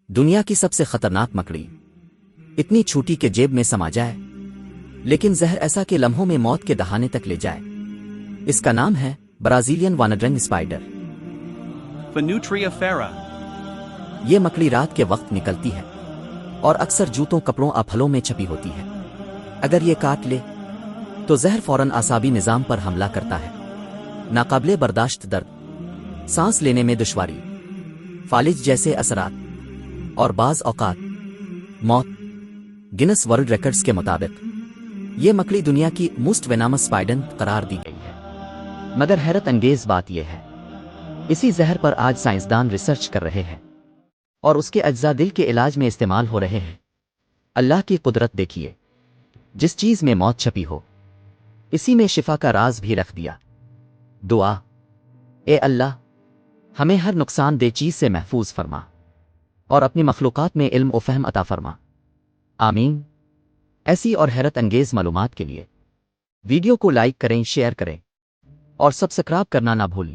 دنیا کی سب سے خطرناک مکڑی، اتنی چھوٹی کہ جیب میں سما جائے، لیکن زہر ایسا کہ لمحوں میں موت کے دہانے تک لے جائے۔ اس کا نام ہے Brazilian wondering spider. Phaneutria fera. یہ مکڑی رات کے وقت نکلتی ہے اور اکثر جوتوں، کپڑوں اور پھلوں میں چھپی ہوتی ہے۔ اگر یہ کاٹ لے تو زہر فوراً اعصابی نظام پر حملہ کرتا ہے۔ ناقابل برداشت درد، سانس لینے میں دشواری، فالج جیسے اثرات اور بعض اوقات موت۔ گینس ورلڈ ریکارڈز کے مطابق یہ مکڑی دنیا کی موسٹ وینامس اسپائڈر قرار دی گئی ہے۔ مگر حیرت انگیز بات یہ ہے، اسی زہر پر آج سائنسدان ریسرچ کر رہے ہیں اور اس کے اجزاء دل کے علاج میں استعمال ہو رہے ہیں۔ اللہ کی قدرت دیکھیے، جس چیز میں موت چھپی ہو اسی میں شفا کا راز بھی رکھ دیا۔ دعا: اے اللہ، ہمیں ہر نقصان دہ چیز سے محفوظ فرما اور اپنی مخلوقات میں علم و فہم عطا فرما، آمین۔ ایسی اور حیرت انگیز معلومات کے لیے ویڈیو کو لائک کریں، شیئر کریں اور سبسکرائب کرنا نہ بھولیں۔